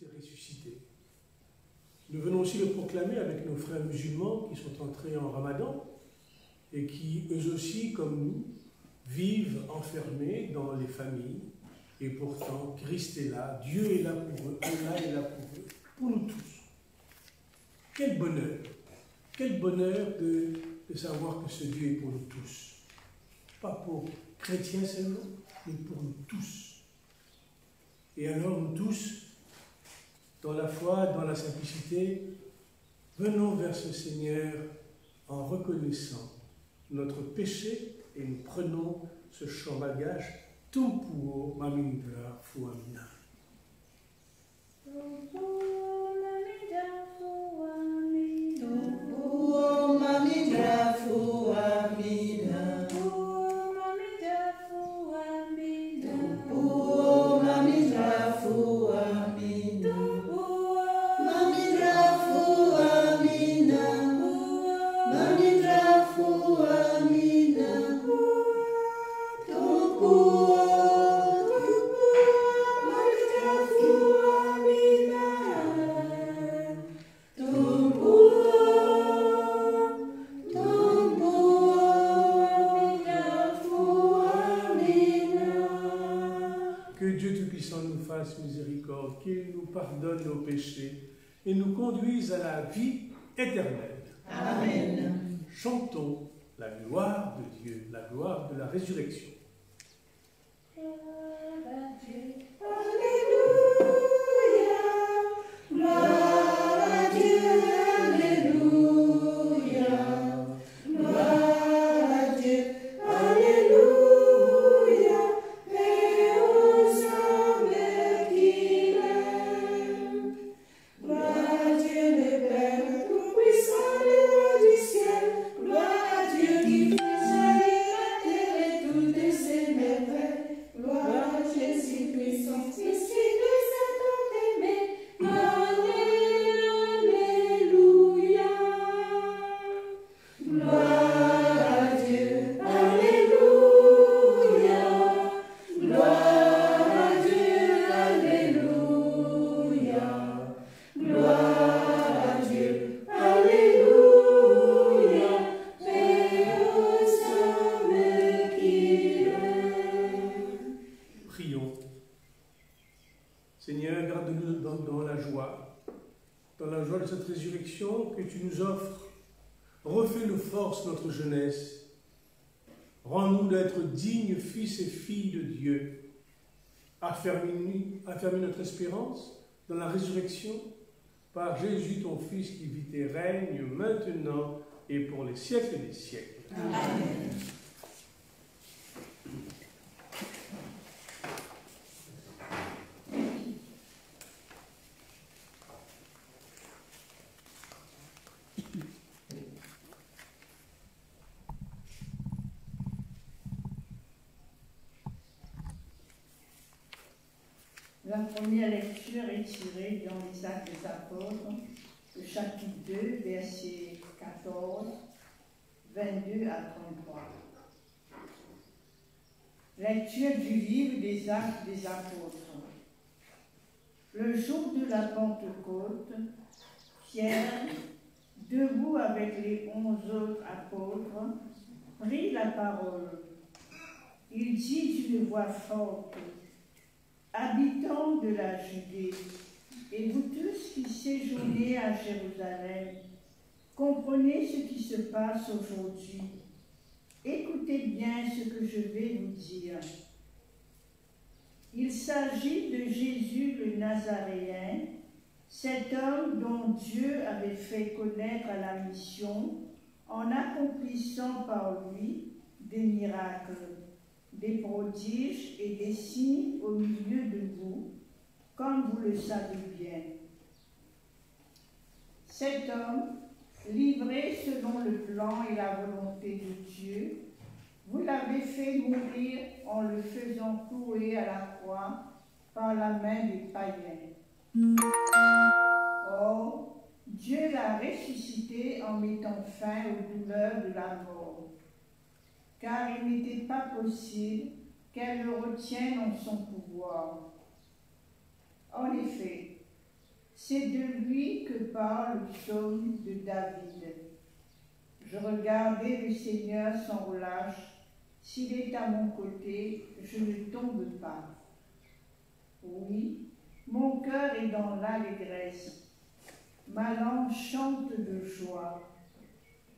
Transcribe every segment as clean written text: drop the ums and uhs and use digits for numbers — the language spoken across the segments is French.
ressuscité. Nous venons aussi le proclamer avec nos frères musulmans qui sont entrés en Ramadan et qui, eux aussi, comme nous, vivent enfermés dans les familles. Et pourtant, Christ est là, Dieu est là pour eux, Allah est là pour nous tous. Quel bonheur de savoir que ce Dieu est pour nous tous. Pas pour chrétiens seulement, mais pour nous tous. Et alors nous tous, dans la foi, dans la simplicité, venons vers ce Seigneur en reconnaissant notre péché et nous prenons ce chant malgache Tumpuo Mamindra Fuamina. Tumpuo Mamindra Fuamina. Tumpuo Mamindra Fuamina. Tumpuo Mamindra Fuamina. Mamindra Fuamina. Mamindra Fuamina. Miséricorde, qu'il nous pardonne nos péchés et nous conduise à la vie éternelle. Amen. Chantons la gloire de Dieu, la gloire de la résurrection. Gloire à Dieu. Alléluia. Gloire à Dieu. Alléluia. Gloire à Dieu. Alléluia. Et aux âmes qu'il aime. Gloire à Dieu le Père tout-puissant, le roi du ciel. Gloire à Dieu qui fait jaillir la terre et toutes ses merveilles. Gloire à Jésus-Christ, son Fils, qui nous a tant aimés. Alléluia. Gloire à Dieu. Alléluia. Gloire à Dieu. Alléluia. Gloire à Dieu. Alléluia. Paix aux âmes qu'il aime. Prions. Seigneur, garde-nous dans la joie de cette résurrection que tu nous offres. Refais-nous force notre jeunesse. Rends-nous d'être dignes fils et filles de Dieu. Affermis notre espérance dans la résurrection par Jésus, ton Fils, qui vit et règne maintenant et pour les siècles des siècles. Amen. La première lecture est tirée dans les Actes des Apôtres, le chapitre 2, versets 14, 22 à 33. Lecture du livre des Actes des Apôtres. Le jour de la Pentecôte, Pierre, debout avec les 11 autres apôtres, prit la parole. Il dit d'une voix forte: habitants de la Judée, et vous tous qui séjournez à Jérusalem, comprenez ce qui se passe aujourd'hui. Écoutez bien ce que je vais vous dire. Il s'agit de Jésus le Nazaréen, cet homme dont Dieu avait fait connaître à la mission en accomplissant par lui des miracles, des prodiges et des signes au milieu de vous, comme vous le savez bien. Cet homme, livré selon le plan et la volonté de Dieu, vous l'avez fait mourir en le faisant clouer à la croix par la main des païens. Or, Dieu l'a ressuscité en mettant fin aux douleurs de la mort, car il n'était pas possible qu'elle le retienne en son pouvoir. En effet, C'est de lui que parle le psaume de David. Je regardais le Seigneur sans relâche. S'il est à mon côté, je ne tombe pas. Oui, mon cœur est dans l'allégresse. Ma langue chante de joie.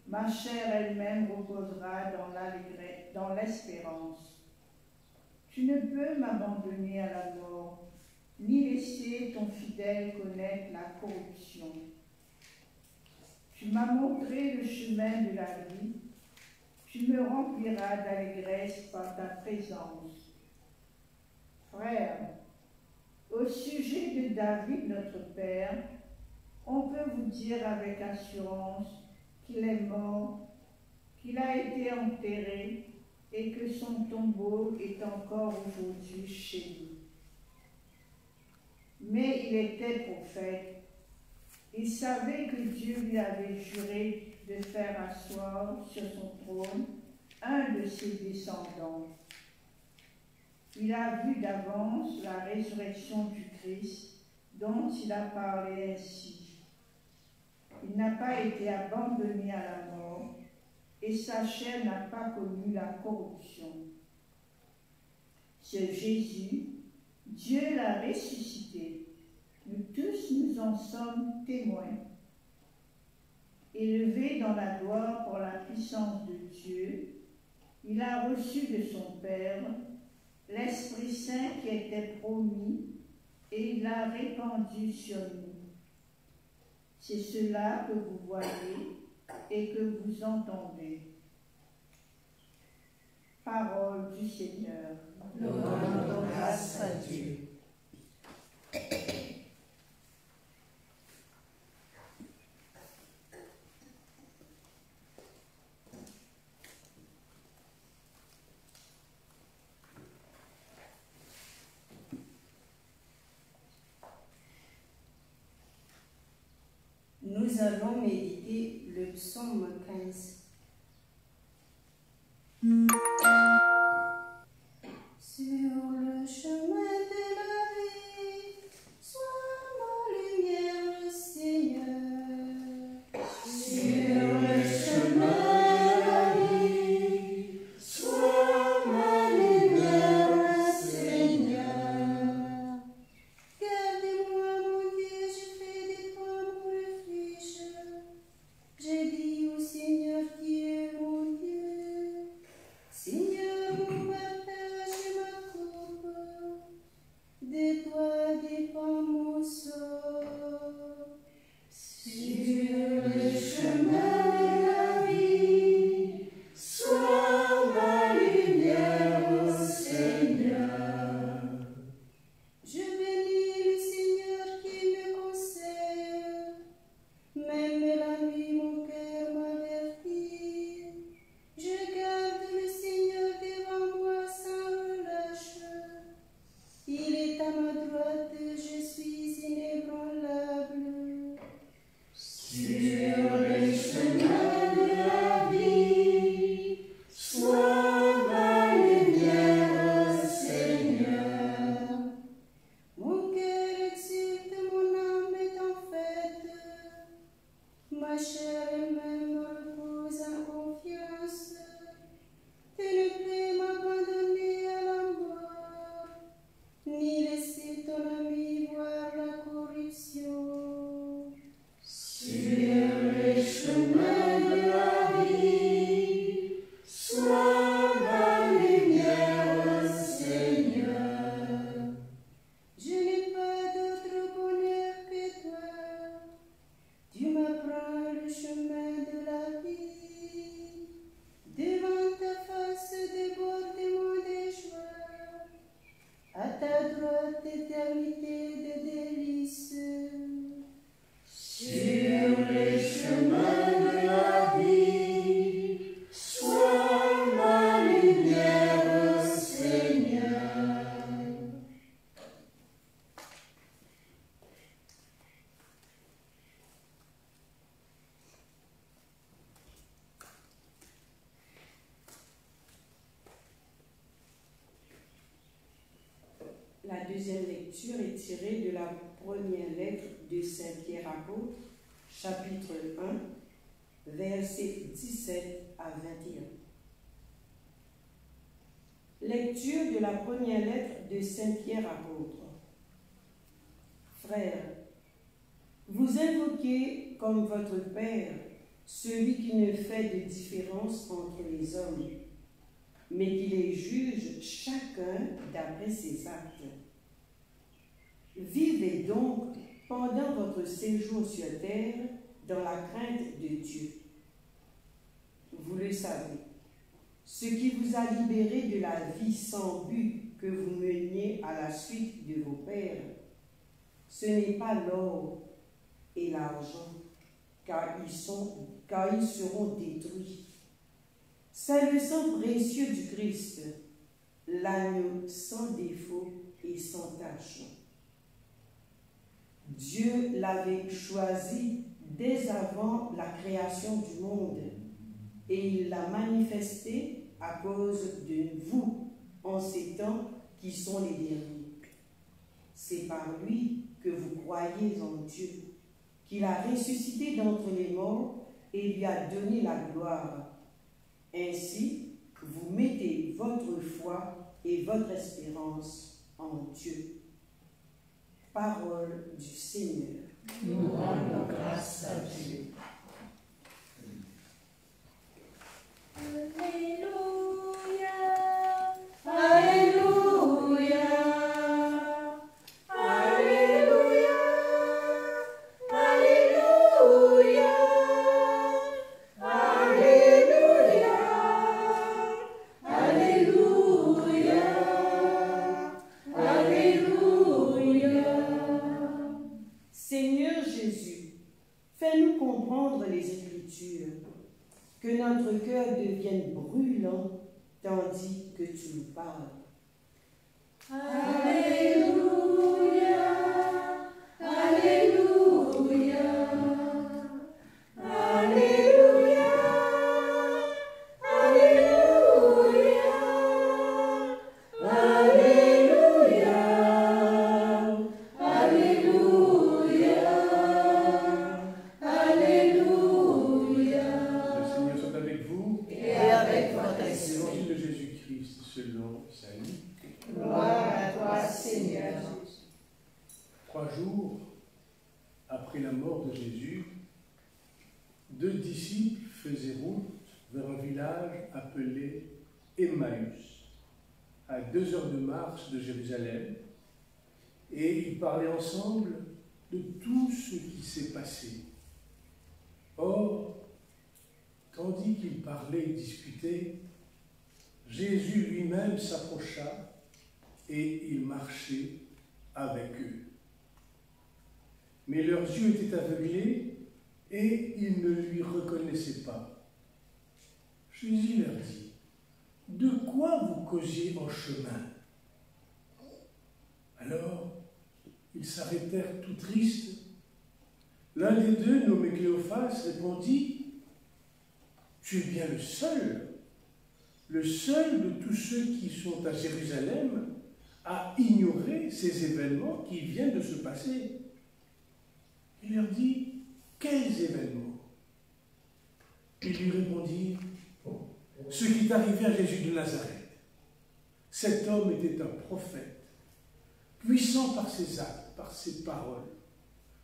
Ma chair elle-même reposera dans l'espérance. Tu ne peux m'abandonner à la mort, ni laisser ton fidèle connaître la corruption. Tu m'as montré le chemin de la vie. Tu me rempliras d'allégresse par ta présence. Frère, au sujet de David, notre Père, on peut vous dire avec assurance qu'il est mort, qu'il a été enterré et que son tombeau est encore aujourd'hui chez nous. Mais il était prophète. Il savait que Dieu lui avait juré de faire asseoir sur son trône un de ses descendants. Il a vu d'avance la résurrection du Christ dont il a parlé ainsi. Il n'a pas été abandonné à la mort et sa chair n'a pas connu la corruption. Ce Jésus, Dieu l'a ressuscité. Nous tous nous en sommes témoins. Élevé dans la gloire par la puissance de Dieu, il a reçu de son Père l'Esprit Saint qui était promis et il l'a répandu sur nous. C'est cela que vous voyez et que vous entendez. Parole du Seigneur. Nous rendons grâce à Dieu. Nous allons méditer le psaume 15. Sur le chemin de la vie, sois ma lumière, Seigneur. Sur le chemin de la vie, sois ma lumière, Seigneur. Gardez-moi, mon Dieu, je fais de toi mon refuge. J'ai dit au Seigneur qui est mon Dieu. Seigneur, mon partage et ma coupe, de toi dépend mon sort. Sur le chemin de la vie, sois ma lumière, Seigneur. Je bénis le Seigneur qui me conseille, même la nuit mon cœur m'avertit. Je garde le Seigneur devant moi sans relâche. Il est à ma droite, je suis inébranlable. Sur le chemin de la vie, sois ma lumière, Seigneur. Mon cœur exulte, mon âme est en fête. Ma chair elle-même repose en confiance. Tu ne peux m'abandonner à la mort, ni laisser ton ami voir la corruption. Sur le chemin de la vie, sois ma lumière, Seigneur. Je n'ai pas d'autre bonheur que toi. Tu m'apprends le chemin de la vie. Devant ta face débordement des joies. À ta droite éternité de délices. Sur le chemin de la vie, sois ma lumière, Seigneur. La deuxième lecture est tirée de la première lettre de de Saint Pierre apôtre, chapitre 1, versets 17 à 21. Lecture de la première lettre de Saint Pierre apôtre. Frères, vous invoquez comme votre Père celui qui ne fait de différence entre les hommes, mais qui les juge chacun d'après ses actes. Vivez donc pendant votre séjour sur terre dans la crainte de Dieu. Vous le savez, ce qui vous a libéré de la vie sans but que vous meniez à la suite de vos pères, ce n'est pas l'or et l'argent, car ils seront détruits. C'est le sang précieux du Christ, l'agneau sans défaut et sans tache. Dieu l'avait choisi dès avant la création du monde et il l'a manifesté à cause de vous en ces temps qui sont les derniers. C'est par lui que vous croyez en Dieu, qu'il a ressuscité d'entre les morts et lui a donné la gloire. Ainsi, vous mettez votre foi et votre espérance en Dieu. Parole du Seigneur. Nous rendons grâce à Dieu. Alléluia. Alléluia. Alléluia. Alléluia. Alléluia. Alléluia. Alléluia. Seigneur Jésus, fais-nous comprendre les Écritures, que notre cœur devienne brûlant tandis que tu nous parles. Alléluia. Alléluia. Alléluia. Alléluia. Alléluia. Alléluia. Alléluia. Le Seigneur soit avec vous. Et avec votre esprit. Évangile de Jésus-Christ selon Saint Luc. Gloire à toi, Seigneur. 3 jours après la mort de Jésus, 2 disciples faisaient route vers un village appelé Emmaüs, à 2 heures de marche de Jérusalem, et ils parlaient ensemble de tout ce qui s'est passé. Or, tandis qu'ils parlaient et discutaient, Jésus lui-même s'approcha et il marchait avec eux. Mais leurs yeux étaient aveuglés et ils ne lui reconnaissaient pas. Jésus leur dit, « De quoi vous causiez en chemin ?» Alors, ils s'arrêtèrent tout tristes. L'un des deux, nommé Cléophas, répondit, « Tu es bien le seul de tous ceux qui sont à Jérusalem à ignorer ces événements qui viennent de se passer. » Il leur dit, « Quels événements ?» Ils lui répondirent, « Ce qui est arrivé à Jésus de Nazareth. Cet homme était un prophète, puissant par ses actes, par ses paroles,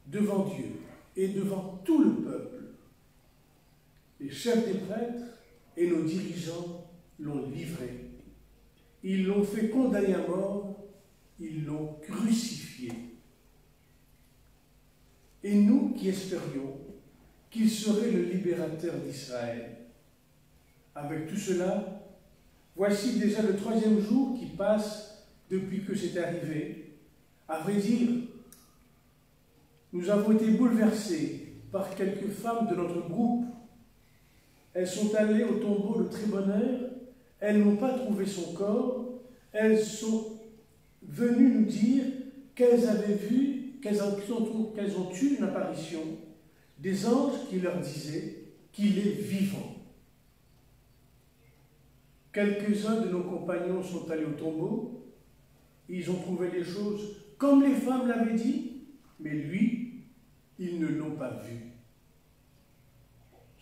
devant Dieu et devant tout le peuple. Les chefs des prêtres et nos dirigeants l'ont livré. Ils l'ont fait condamner à mort, ils l'ont crucifié. Et nous qui espérions qu'il serait le libérateur d'Israël. Avec tout cela, voici déjà le 3e jour qui passe depuis que c'est arrivé. À vrai dire, nous avons été bouleversés par quelques femmes de notre groupe. Elles sont allées au tombeau de très bonne heure, elles n'ont pas trouvé son corps, elles sont venues nous dire qu'elles avaient vu, qu'elles ont eu une apparition des anges qui leur disaient qu'il est vivant. Quelques-uns de nos compagnons sont allés au tombeau, ils ont trouvé les choses comme les femmes l'avaient dit, mais lui, pas vu.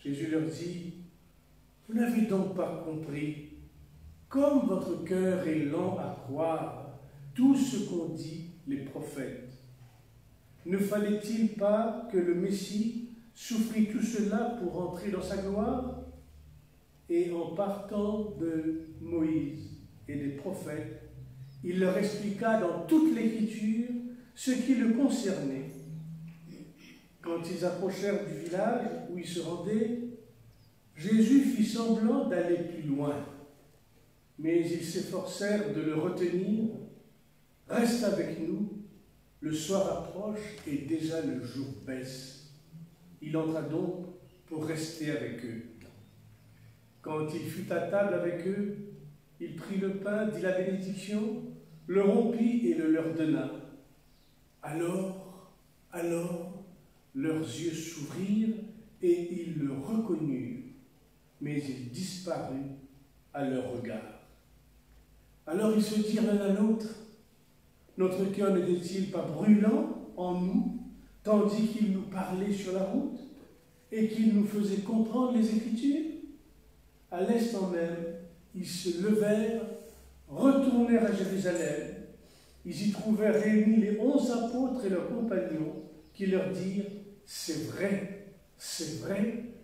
Jésus leur dit, vous n'avez donc pas compris, comme votre cœur est lent à croire tout ce qu'ont dit les prophètes. Ne fallait-il pas que le Messie souffrit tout cela pour entrer dans sa gloire? Et en partant de Moïse et des prophètes, il leur expliqua dans toute l'Écriture ce qui le concernait. Quand ils approchèrent du village où ils se rendaient, Jésus fit semblant d'aller plus loin, mais ils s'efforcèrent de le retenir. « Reste avec nous, le soir approche et déjà le jour baisse. » Il entra donc pour rester avec eux. Quand il fut à table avec eux, il prit le pain, dit la bénédiction, le rompit et le leur donna. Alors, leurs yeux s'ouvrirent et ils le reconnurent, mais il disparut à leur regard. Alors ils se dirent l'un à l'autre, notre cœur n'était-il pas brûlant en nous, tandis qu'il nous parlait sur la route et qu'il nous faisait comprendre les Écritures? À l'instant même, ils se levèrent, retournèrent à Jérusalem. Ils y trouvèrent réunis les 11 apôtres et leurs compagnons qui leur dirent, c'est vrai,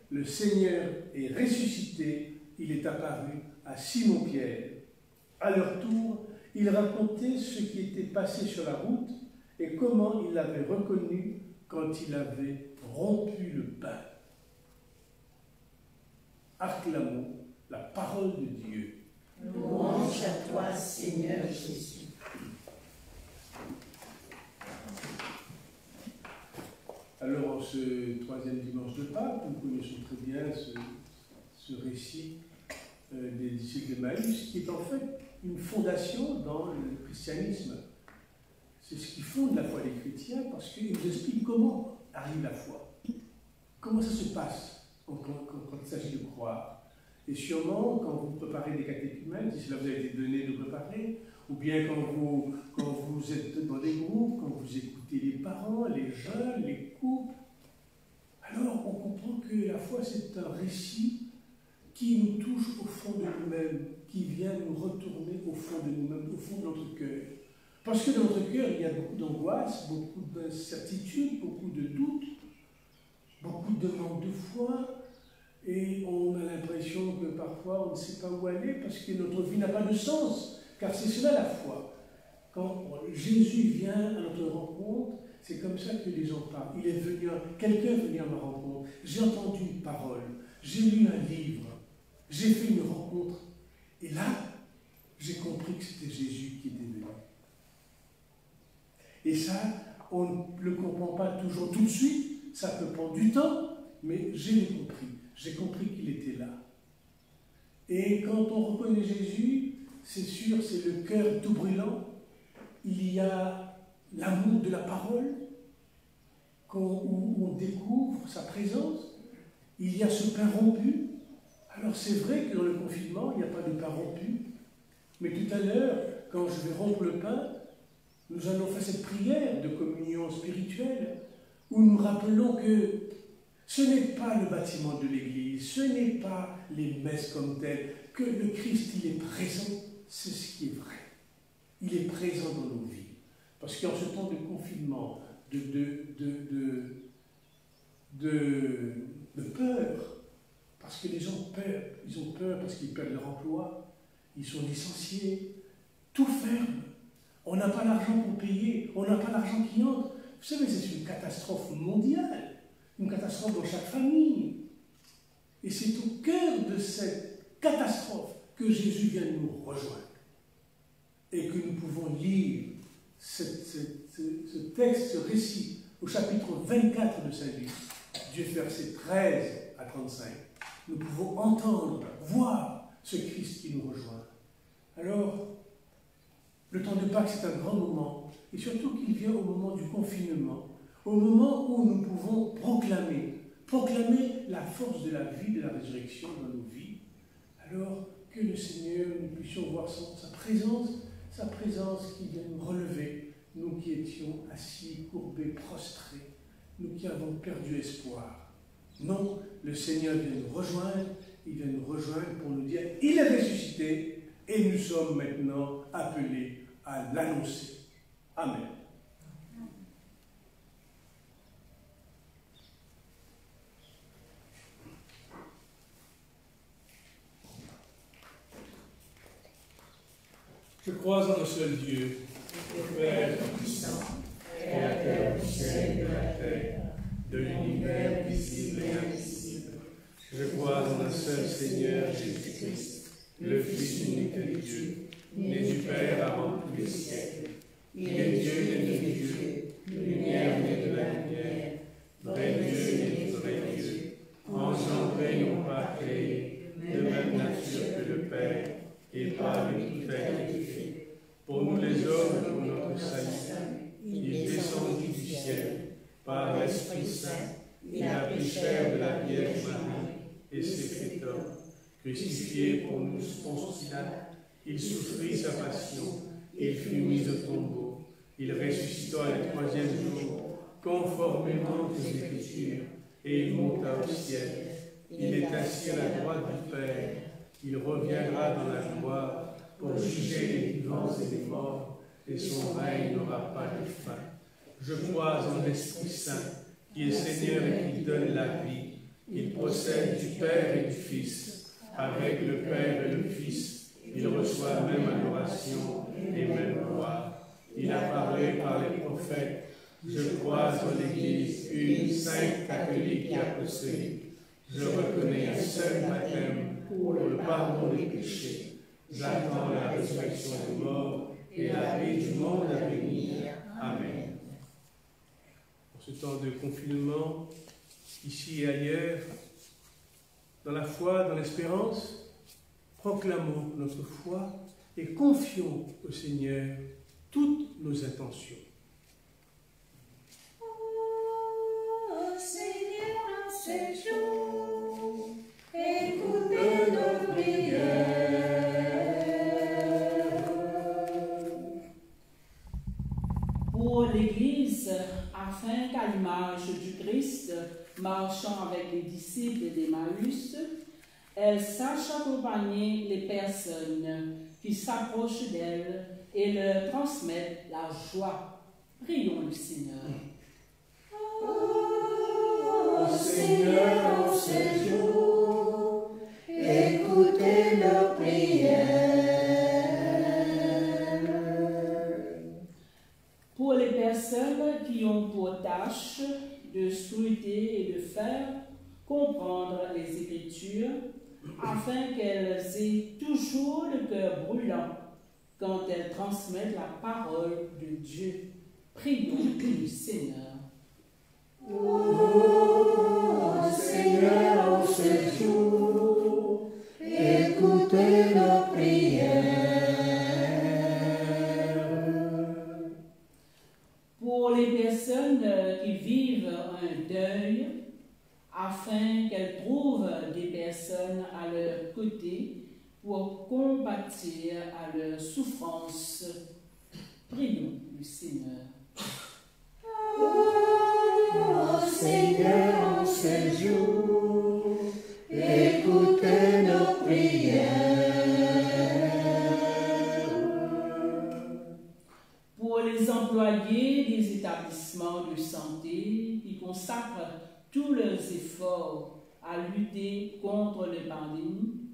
le Seigneur est ressuscité, il est apparu à Simon-Pierre. À leur tour, ils racontaient ce qui était passé sur la route et comment ils l'avaient reconnu quand il avait rompu le pain. Acclamons la parole de Dieu. Louange à toi, Seigneur Jésus. Alors, en ce troisième dimanche de Pâques, nous connaissons très bien ce récit des disciples d'Emmaüs, qui est en fait une fondation dans le christianisme. C'est ce qui fonde la foi des chrétiens, parce qu'il nous explique comment arrive la foi. Comment ça se passe quand il s'agit de croire. Et sûrement, quand vous préparez des catéchumènes, si cela vous a été donné de préparer, ou bien quand vous êtes dans des groupes, quand vous écoutez les parents, les jeunes, les couples, alors on comprend que la foi, c'est un récit qui nous touche au fond de nous-mêmes, qui vient nous retourner au fond de nous-mêmes, au fond de notre cœur. Parce que dans notre cœur, il y a beaucoup d'angoisse, beaucoup d'incertitude, beaucoup de doutes, beaucoup de manque de foi, et on a l'impression que parfois on ne sait pas où aller parce que notre vie n'a pas de sens, car c'est cela la foi. Quand Jésus vient à notre rencontre, c'est comme ça que les gens parlent. Quelqu'un est venu à ma rencontre, j'ai entendu une parole, j'ai lu un livre, j'ai fait une rencontre, et là, j'ai compris que c'était Jésus qui était venu. Et ça, on ne le comprend pas toujours tout de suite, ça peut prendre du temps, mais j'ai compris. J'ai compris qu'il était là. Et quand on reconnaît Jésus, c'est sûr, c'est le cœur tout brûlant. Il y a l'amour de la parole, où on découvre sa présence. Il y a ce pain rompu. Alors c'est vrai que dans le confinement, il n'y a pas de pain rompu. Mais tout à l'heure, quand je vais rompre le pain, nous allons faire cette prière de communion spirituelle, où nous rappelons que ce n'est pas le bâtiment de l'Église, ce n'est pas les messes comme telles, que le Christ, il est présent, c'est ce qui est vrai. Il est présent dans nos vies. Parce qu'en ce temps de confinement, de peur, parce que les gens ont peur, ils ont peur parce qu'ils perdent leur emploi, ils sont licenciés, tout ferme, on n'a pas l'argent pour payer, on n'a pas l'argent qui entre. Vous savez, c'est une catastrophe mondiale. Une catastrophe dans chaque famille. Et c'est au cœur de cette catastrophe que Jésus vient nous rejoindre. Et que nous pouvons lire ce texte, ce récit, au chapitre 24 de sa vie, Dieu versets 13 à 35. Nous pouvons entendre, voir ce Christ qui nous rejoint. Alors, le temps de Pâques, c'est un grand moment, et surtout qu'il vient au moment du confinement, au moment où nous pouvons proclamer la force de la vie, de la résurrection dans nos vies. Alors que le Seigneur, nous puissions voir sa présence qui vient nous relever, nous qui étions assis, courbés, prostrés, nous qui qui avons perdu espoir. Non, le Seigneur vient nous rejoindre, il vient nous rejoindre pour nous dire, il est ressuscité et nous sommes maintenant appelés à l'annoncer. Amen. Je crois en un seul Dieu, le Père puissant, Créateur du ciel et de la terre, de l'univers visible et invisible. Je crois en un seul Seigneur Jésus-Christ, le Fils unique de Dieu, né du Père avant tous les siècles. Il est Dieu né de Dieu, lumière née de la lumière, vrai Dieu né de vrai Dieu, engendré non pas créé, de même nature que le Père, et par lui tout a été fait. Pour nous les hommes, pour notre salut, il est descendu du ciel, par l'Esprit Saint, il a pris chair de la Vierge Marie, et s'est fait homme. Crucifié pour nous Ponce Pilate, il souffrit sa passion, il fut mis au tombeau, il ressuscita le troisième jour, conformément aux Écritures, et il monta au ciel. Il est assis à la droite du Père, il reviendra dans la gloire pour juger les vivants et les morts, et son règne n'aura pas de fin. Je crois en l'Esprit Saint, qui est Seigneur et qui donne la vie. Il procède du Père et du Fils. Avec le Père et le Fils, il reçoit même adoration et même gloire. Il a parlé par les prophètes. Je crois en l'Église, une sainte catholique et apostolique. Je reconnais un seul baptême pour le pardon des péchés. J'attends la résurrection des morts et la vie du monde à venir. Amen. Pour ce temps de confinement, ici et ailleurs, dans la foi, dans l'espérance, proclamons notre foi et confions au Seigneur toutes nos intentions. Oh Seigneur, en ce jour, écoutez nos prières. Pour l'Église, afin qu'à l'image du Christ, marchant avec les disciples d'Emmaüs, elle sache accompagner les personnes qui s'approchent d'elle et leur transmettre la joie. Prions le Seigneur. Oh Seigneur, en ce jour, écoutez nos prières. Pour les personnes qui ont pour tâche de scruter et de faire comprendre les Écritures, afin qu'elles aient toujours le cœur brûlant quand elles transmettent la parole de Dieu. Prions le Seigneur. Oh Seigneur, en ce jour, écoutez nos prières. Pour les personnes qui vivent un deuil, afin qu'elles trouvent des personnes à leur côté pour compatir à leur souffrance, prions le Seigneur. Oh Seigneur, en ce jour, écoutez nos prières. Pour les employés des établissements de santé qui consacrent tous leurs efforts à lutter contre les pandémies,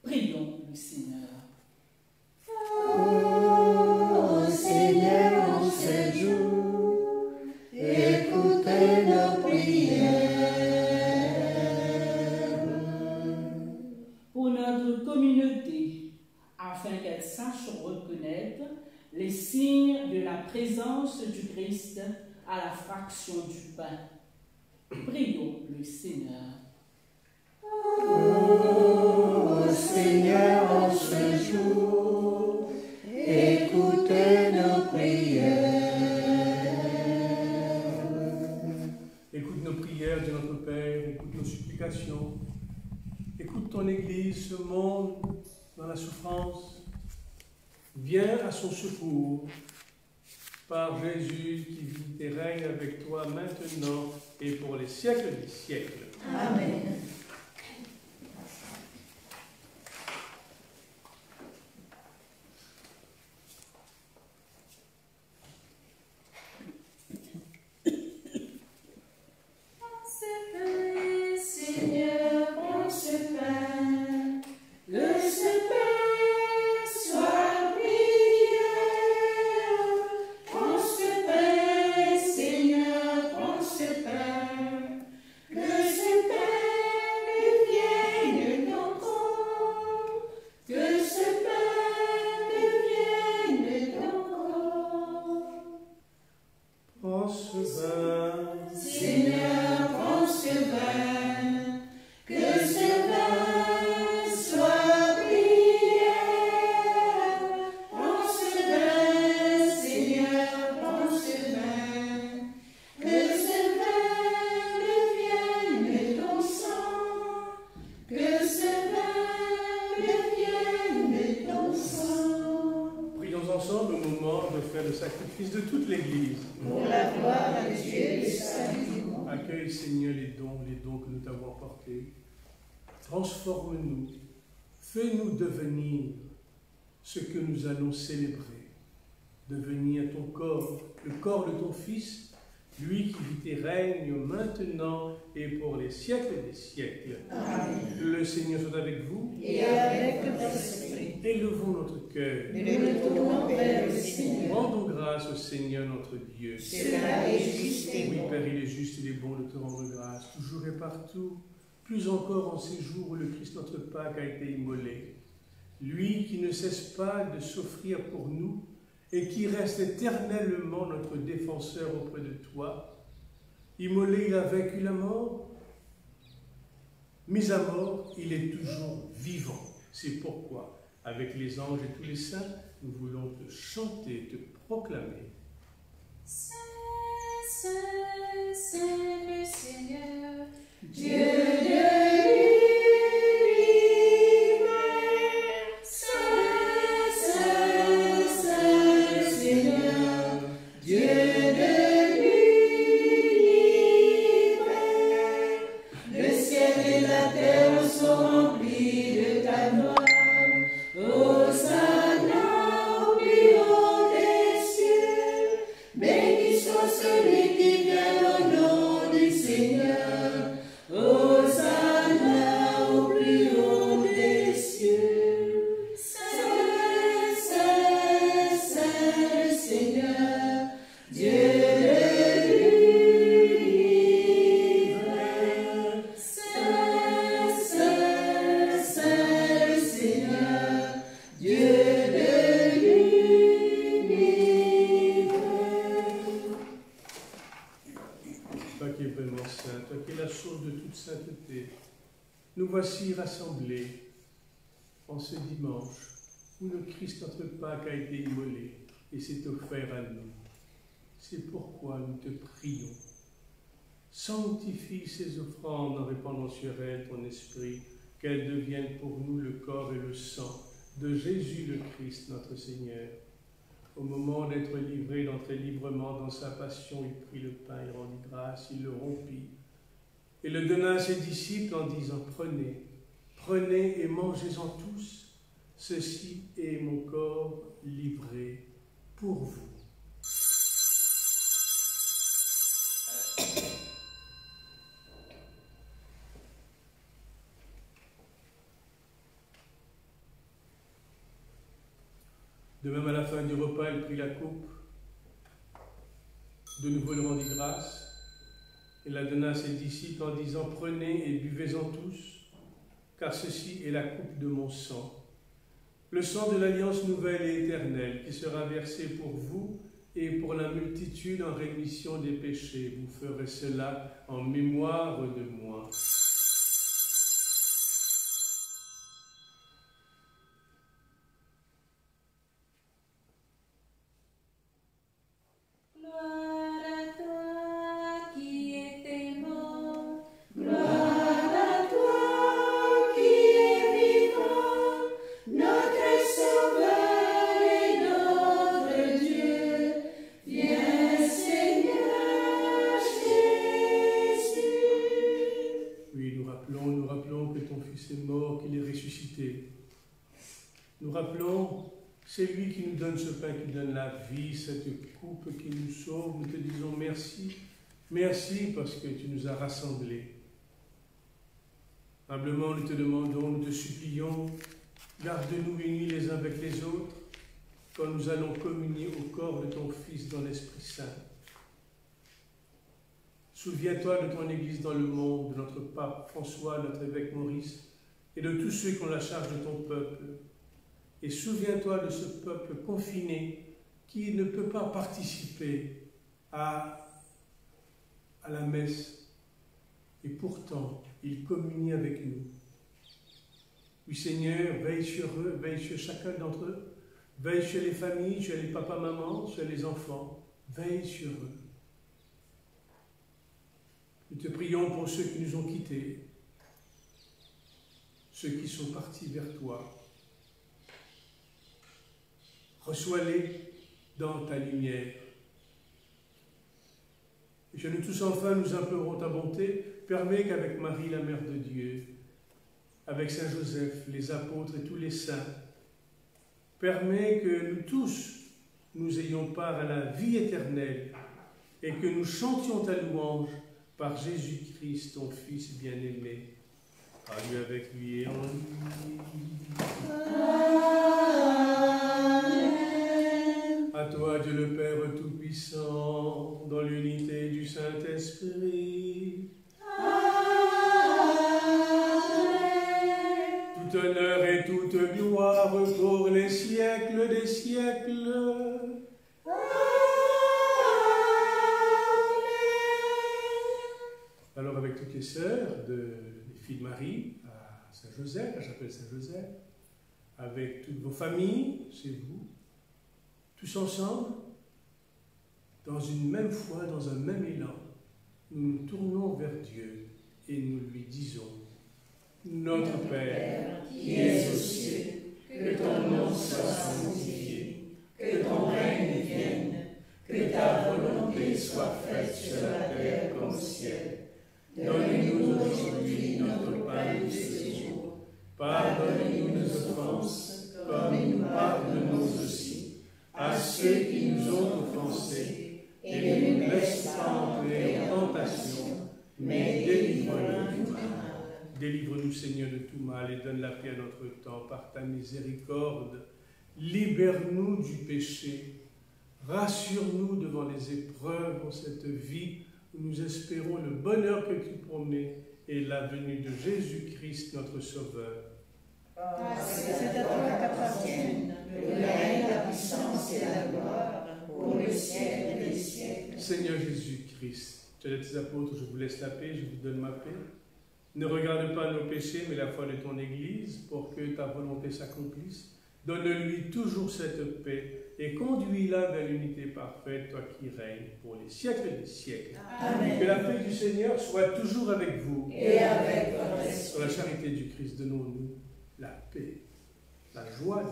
prions le Seigneur. Oh Seigneur, en ce jour, écoutez nos prières. Pour notre communauté, afin qu'elle sache reconnaître les signes de la présence du Christ à la fraction du pain. Prions le Seigneur. Oh Seigneur, en ce jour, écoutez nos prières. Écoute nos prières de notre Père, écoute nos supplications. Écoute ton Église, ce monde dans la souffrance. Viens à son secours. par Jésus qui vit et règne avec toi maintenant et pour les siècles des siècles. Amen. Seigneur, prends ce pain, que ce pain soit prière. Prends ce pain, Seigneur, prends ce pain, que ce pain devienne ton corps, que ce pain devienne ton corps. Prends ce vin, Seigneur, prends ce vin, que ce vin soit prière. Prends ce vin, Seigneur, prends ce vin, que ce vin devienne ton sang, que ce vin devienne ton sang. prions ensemble au moment de faire le sacrifice de toute l'Église. Pour la gloire de Dieu et le salut du monde. Accueille, Seigneur, les dons que nous t'avons apportés. Transforme-nous, fais-nous devenir ce que nous allons célébrer. Devenir ton corps, le corps de ton Fils, lui qui vit et règne maintenant et pour les siècles des siècles. Amen. Le Seigneur soit avec vous. Et avec votre esprit, Élevons notre cœur. nous le tournons vers le Seigneur. Rendons grâce au Seigneur notre Dieu. Cela est juste et Oui, bon. Père, il est juste, il est bon de te rendre grâce, toujours et partout, plus encore en ces jours où le Christ notre Pâque a été immolé. Lui qui ne cesse pas de s'offrir pour nous et qui reste éternellement notre défenseur auprès de toi. Immolé, il a vaincu la mort. Mis à mort, il est toujours vivant. C'est pourquoi, avec les anges et tous les saints, nous voulons te chanter, te proclamer. Saint, Saint, Saint le Seigneur, Dieu de l'univers. Saint, Saint, Saint le Seigneur, Dieu de l'univers. Le ciel et la terre sont remplis de ta gloire. Hosanna au plus haut des cieux. Béni soit celui qui vient au nom du Seigneur. Hosanna au plus haut des cieux. Saint, Saint, Saint le Seigneur, Dieu de l'univers. Saint, Saint, Saint le Seigneur, Dieu de l'univers. Toi qui es vraiment saint, toi qui es la source de toute sainteté, nous voici rassemblés en ce dimanche où le Christ notre Pâque a été immolé et s'est offert à nous. C'est pourquoi nous te prions. Sanctifie ces offrandes en répandant sur elles ton esprit, qu'elles deviennent pour nous le corps et le sang de Jésus le Christ notre Seigneur. Au moment d'être livré, d'entrer librement dans sa passion, il prit le pain, il rendit grâce, il le rompit et le donna à ses disciples en disant « Prenez, prenez et mangez-en tous, ceci est mon corps livré pour vous. » De même, à la fin du repas, il prit la coupe. De nouveau, il rendit grâce et la donna à ses disciples en disant « Prenez et buvez-en tous, car ceci est la coupe de mon sang, le sang de l'alliance nouvelle et éternelle qui sera versé pour vous et pour la multitude en rémission des péchés. Vous ferez cela en mémoire de moi. » Gloire à toi qui étais mort, gloire à toi qui es vivant, notre Sauveur et notre Dieu. Viens Nous rappelons, c'est lui qui nous donne ce pain, qui donne la vie, cette coupe qui nous sauve. Nous te disons merci. Merci parce que tu nous as rassemblés. Humblement, nous te demandons, nous te supplions, garde-nous unis les uns avec les autres quand nous allons communier au corps de ton Fils dans l'Esprit Saint. Souviens-toi de ton Église dans le monde, de notre pape François, notre évêque Maurice, et de tous ceux qui ont la charge de ton peuple. Et souviens-toi de ce peuple confiné qui ne peut pas participer à la messe. Et pourtant, il communie avec nous. Oui Seigneur, veille sur eux, veille sur chacun d'entre eux, veille sur les familles, sur les papas, mamans, sur les enfants, veille sur eux. Nous te prions pour ceux qui nous ont quittés, ceux qui sont partis vers toi. Reçois-les dans ta lumière. Et chez nous tous enfin, nous implorons ta bonté. Permets qu'avec Marie, la Mère de Dieu, avec Saint Joseph, les apôtres et tous les saints, permets que nous tous, nous ayons part à la vie éternelle et que nous chantions ta louange par Jésus-Christ, ton Fils bien-aimé. À lui, avec lui et en lui. Amen. À toi, Dieu le Père Tout-Puissant, dans l'unité du Saint-Esprit. Amen. Tout honneur et toute gloire pour les siècles des siècles. Alors avec toutes les sœurs, les filles de Marie, à Saint-Joseph, à la chapelle Saint-Joseph, avec toutes vos familles, chez vous, tous ensemble, dans une même foi, dans un même élan, nous nous tournons vers Dieu et nous lui disons, Notre Père, qui es aux cieux, que ton nom soit sanctifié, que ton règne vienne, que ta volonté soit faite sur la terre comme au ciel. Donne-nous aujourd'hui notre pain de ce jour. Pardonne-nous nos offenses, comme nous pardonnons aussi à ceux qui nous ont offensés. Et ne nous laisse pas entrer en tentation, mais délivre-nous du mal. Délivre-nous, Seigneur, de tout mal et donne la paix à notre temps par ta miséricorde. Libère-nous du péché. Rassure-nous devant les épreuves en cette vie. Nous espérons le bonheur que tu promets et la venue de Jésus-Christ, notre Sauveur. C'est à toi qu'appartiennent le règne, la puissance et la gloire pour le siècle des siècles. Seigneur Jésus-Christ, tu as dit à tes apôtres, je vous laisse la paix, je vous donne ma paix. Ne regarde pas nos péchés, mais la foi de ton Église, pour que ta volonté s'accomplisse. Donne-lui toujours cette paix et conduis-la vers l'unité parfaite, toi qui règnes pour les siècles des siècles. Amen. Que la paix du Seigneur soit toujours avec vous. Et avec votre esprit. Sur la charité du Christ, donnons-nous la paix, la joie.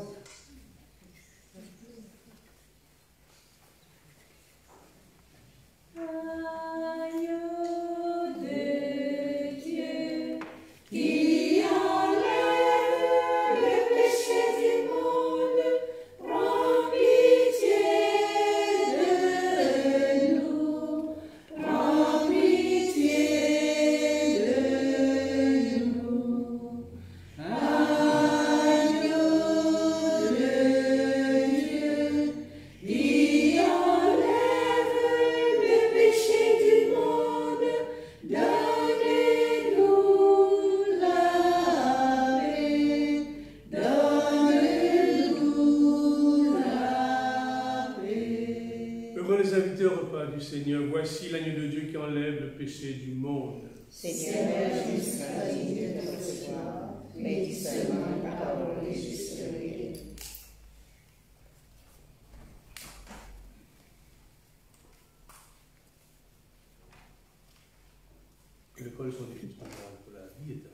Agneau de Dieu, qui enlève le péché du monde, prends pitié de nous, prends pitié de nous. Agneau de Dieu, qui enlève le péché du monde, donnez-nous la paix, donne-nous la paix. Heureux les invités au repas du Seigneur. Voici l'agneau de Dieu qui enlève le péché du monde. Seigneur, je suis pas digne de te recevoir, mais dis seulement une parole et je serai guéri. Que le corps de son Église pour la vie éternelle.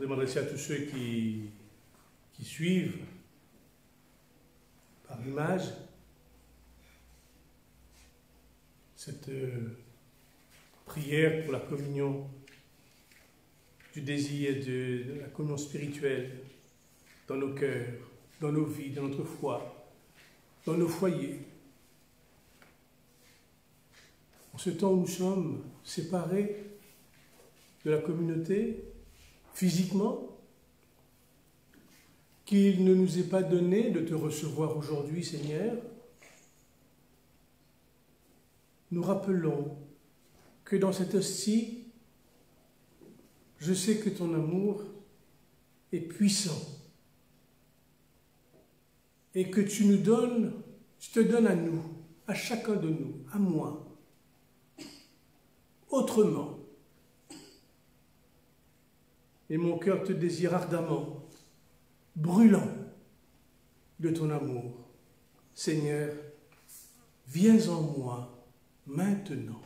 voudrais m'adresser à tous ceux qui suivent par l'image cette prière pour la communion du désir de la communion spirituelle dans nos cœurs, dans nos vies, dans notre foi, dans nos foyers. En ce temps où nous sommes séparés de la communauté, physiquement, qu'il ne nous est pas donné de te recevoir aujourd'hui, Seigneur, nous rappelons que dans cette hostie, je sais que ton amour est puissant et que tu te donnes à nous, à chacun de nous, à moi, autrement. Et mon cœur te désire ardemment, brûlant de ton amour. Seigneur, viens en moi maintenant.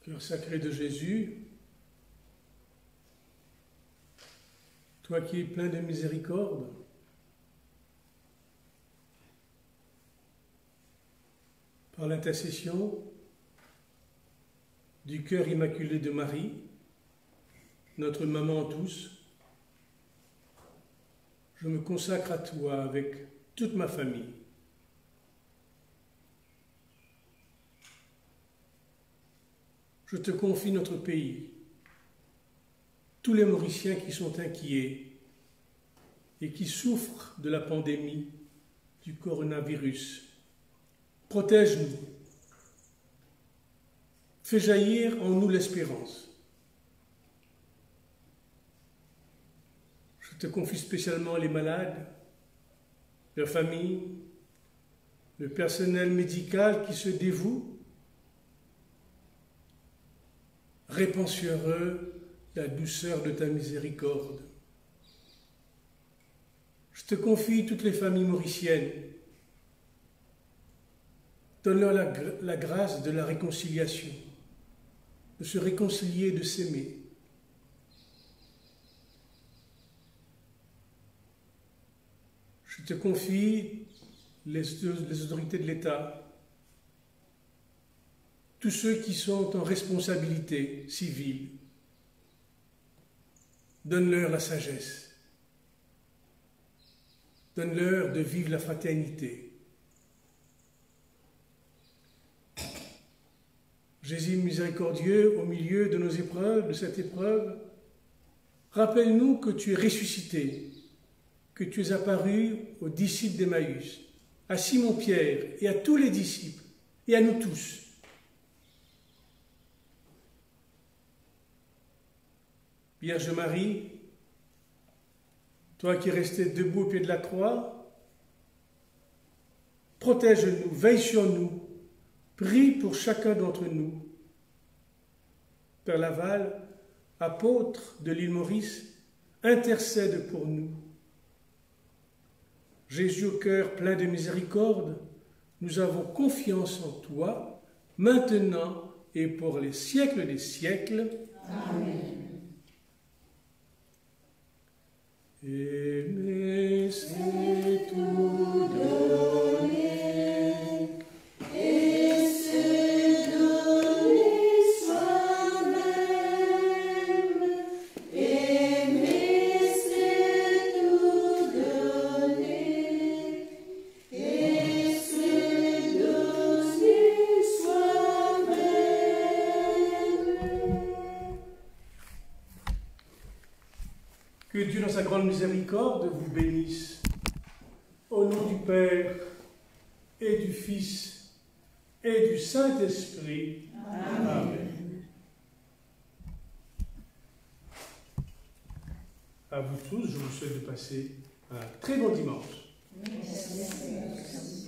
Cœur sacré de Jésus, toi qui es plein de miséricorde, par l'intercession du cœur immaculé de Marie, notre maman tous, je me consacre à toi avec toute ma famille. Je te confie notre pays, tous les Mauriciens qui sont inquiets et qui souffrent de la pandémie du coronavirus. Protège-nous. Fais jaillir en nous l'espérance. Je te confie spécialement les malades, leurs familles, le personnel médical qui se dévoue. Répands sur eux la douceur de ta miséricorde. Je te confie toutes les familles mauriciennes. Donne-leur la grâce de la réconciliation, de se réconcilier, de s'aimer. Je te confie les autorités de l'État, tous ceux qui sont en responsabilité civile. Donne-leur la sagesse. Donne-leur de vivre la fraternité. Jésus miséricordieux, au milieu de nos épreuves, de cette épreuve, rappelle-nous que tu es ressuscité, que tu es apparu aux disciples d'Emmaüs, à Simon-Pierre et à tous les disciples, et à nous tous. Vierge Marie, toi qui es restée debout au pied de la croix, protège-nous, veille sur nous, prie pour chacun d'entre nous. Père Laval, apôtre de l'île Maurice, intercède pour nous. Jésus au cœur plein de miséricorde, nous avons confiance en toi, maintenant et pour les siècles des siècles. Amen. Aimer, c'est tout donner, Et se donner soi-même. Aimer, c'est tout donner. Et se donner soi-même. Que Dieu dans sa grande miséricorde vous bénisse. Au nom du Père et du Fils et du Saint-Esprit. Amen. À vous tous, je vous souhaite de passer un très bon dimanche. Merci.